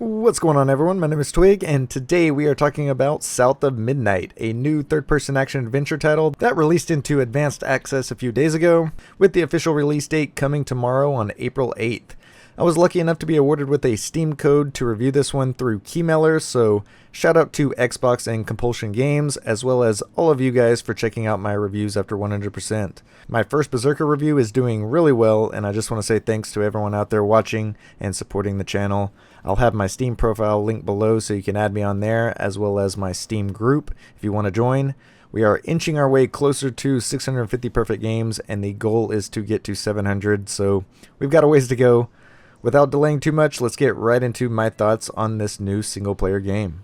What's going on, everyone? My name is Twig, and today we are talking about South of Midnight, a new third-person action adventure title that released into advanced access a few days ago, with the official release date coming tomorrow on April 8th. I was lucky enough to be awarded with a Steam code to review this one through Keymailer, so shout out to Xbox and Compulsion Games, as well as all of you guys for checking out my reviews after 100%. My first Berserker review is doing really well, and I just want to say thanks to everyone out there watching and supporting the channel. I'll have my Steam profile linked below so you can add me on there, as well as my Steam group if you want to join. We are inching our way closer to 650 perfect games, and the goal is to get to 700, so we've got a ways to go. Without delaying too much, let's get right into my thoughts on this new single-player game.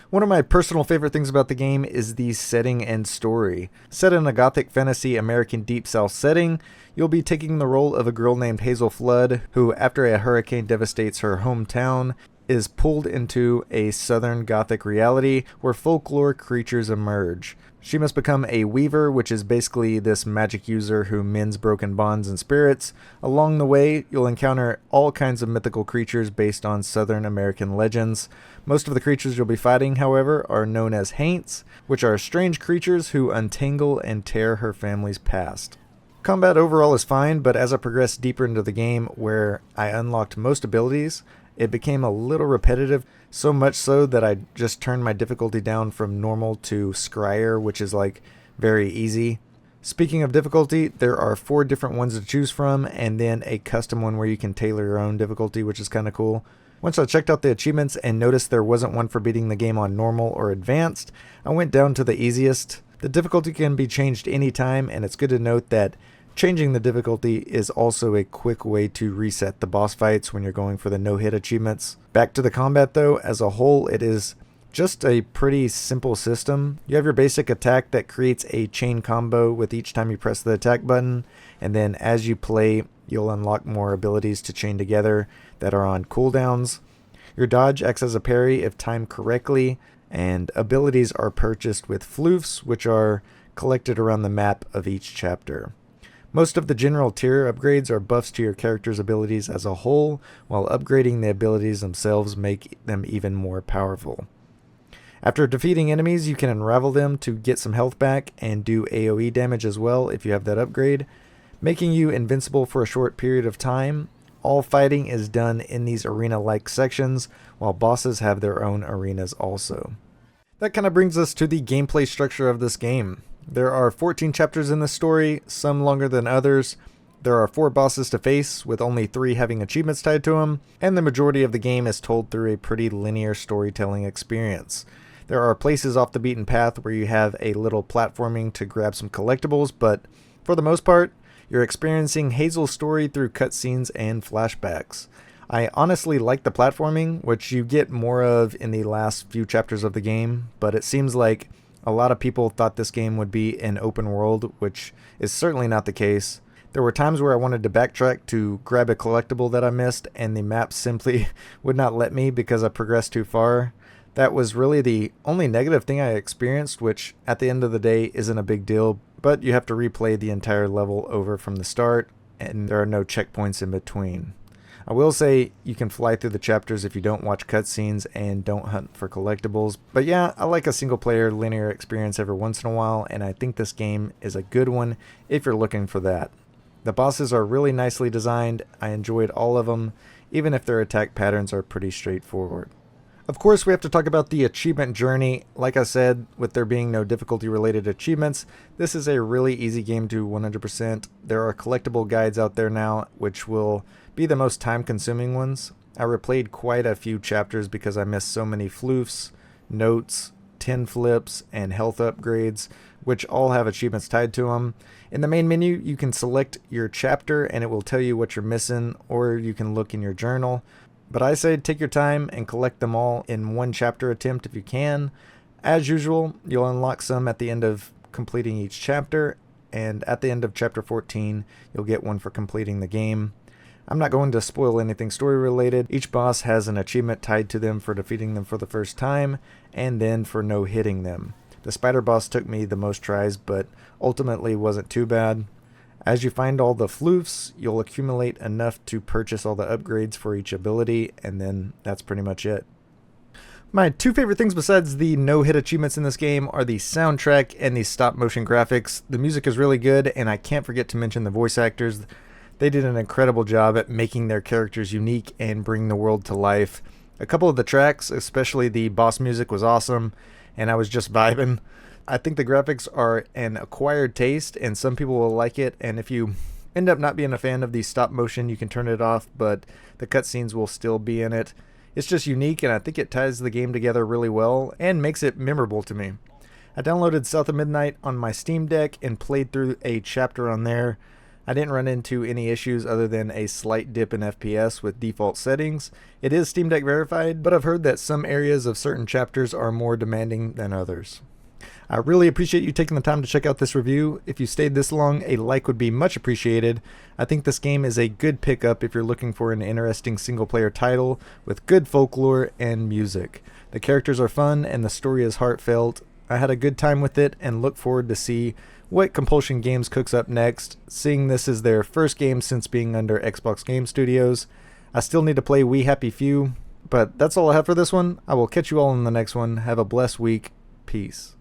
One of my personal favorite things about the game is the setting and story. Set in a gothic fantasy American Deep South setting, you'll be taking the role of a girl named Hazel Flood, who, after a hurricane devastates her hometown, is pulled into a southern gothic reality where folklore creatures emerge. She must become a weaver, which is basically this magic user who mends broken bonds and spirits. Along the way, you'll encounter all kinds of mythical creatures based on Southern American legends. Most of the creatures you'll be fighting, however, are known as haints, which are strange creatures who untangle and tear her family's past. Combat overall is fine, but as I progressed deeper into the game, where I unlocked most abilities, it became a little repetitive, so much so that I just turned my difficulty down from normal to Scryer, which is like very easy. Speaking of difficulty, there are 4 different ones to choose from, and then a custom one where you can tailor your own difficulty, which is kind of cool. Once I checked out the achievements and noticed there wasn't one for beating the game on normal or advanced, I went down to the easiest. The difficulty can be changed anytime, and it's good to note that changing the difficulty is also a quick way to reset the boss fights when you're going for the no-hit achievements. Back to the combat though, as a whole it is just a pretty simple system. You have your basic attack that creates a chain combo with each time you press the attack button, and then as you play you'll unlock more abilities to chain together that are on cooldowns. Your dodge acts as a parry if timed correctly, and abilities are purchased with floofs, which are collected around the map of each chapter. Most of the general tier upgrades are buffs to your character's abilities as a whole, while upgrading the abilities themselves make them even more powerful. After defeating enemies, you can unravel them to get some health back and do AoE damage as well if you have that upgrade, making you invincible for a short period of time. All fighting is done in these arena-like sections, while bosses have their own arenas also. That kind of brings us to the gameplay structure of this game. There are 14 chapters in the story, some longer than others. There are 4 bosses to face, with only 3 having achievements tied to them, and the majority of the game is told through a pretty linear storytelling experience. There are places off the beaten path where you have a little platforming to grab some collectibles, but for the most part, you're experiencing Hazel's story through cutscenes and flashbacks. I honestly like the platforming, which you get more of in the last few chapters of the game, but it seems like a lot of people thought this game would be an open world, which is certainly not the case. There were times where I wanted to backtrack to grab a collectible that I missed, and the map simply would not let me because I progressed too far. That was really the only negative thing I experienced, which at the end of the day isn't a big deal, but you have to replay the entire level over from the start, and there are no checkpoints in between. I will say you can fly through the chapters if you don't watch cutscenes and don't hunt for collectibles. But yeah, I like a single player linear experience every once in a while, and I think this game is a good one if you're looking for that. The bosses are really nicely designed. I enjoyed all of them, even if their attack patterns are pretty straightforward. Of course, we have to talk about the achievement journey. Like I said, with there being no difficulty related achievements, this is a really easy game to 100%. There are collectible guides out there now, which will be the most time consuming ones. I replayed quite a few chapters because I missed so many floofs, notes, 10 flips, and health upgrades, which all have achievements tied to them. In the main menu, you can select your chapter and it will tell you what you're missing, or you can look in your journal. But I say take your time and collect them all in one chapter attempt if you can. As usual, you'll unlock some at the end of completing each chapter, and at the end of chapter 14, you'll get one for completing the game. I'm not going to spoil anything story related. Each boss has an achievement tied to them for defeating them for the first time, and then for no hitting them. The spider boss took me the most tries, but ultimately wasn't too bad. As you find all the floofs, you'll accumulate enough to purchase all the upgrades for each ability, and then that's pretty much it. My two favorite things besides the no-hit achievements in this game are the soundtrack and the stop-motion graphics. The music is really good, and I can't forget to mention the voice actors. They did an incredible job at making their characters unique and bring the world to life. A couple of the tracks, especially the boss music, was awesome, and I was just vibing. I think the graphics are an acquired taste, and some people will like it, and if you end up not being a fan of the stop-motion, you can turn it off, but the cutscenes will still be in it. It's just unique, and I think it ties the game together really well and makes it memorable to me. I downloaded South of Midnight on my Steam Deck and played through a chapter on there. I didn't run into any issues other than a slight dip in FPS with default settings. It is Steam Deck verified, but I've heard that some areas of certain chapters are more demanding than others. I really appreciate you taking the time to check out this review. If you stayed this long, a like would be much appreciated. I think this game is a good pickup if you're looking for an interesting single-player title with good folklore and music. The characters are fun and the story is heartfelt. I had a good time with it and look forward to see what Compulsion Games cooks up next, seeing this is their first game since being under Xbox Game Studios. I still need to play We Happy Few, but that's all I have for this one. I will catch you all in the next one. Have a blessed week. Peace.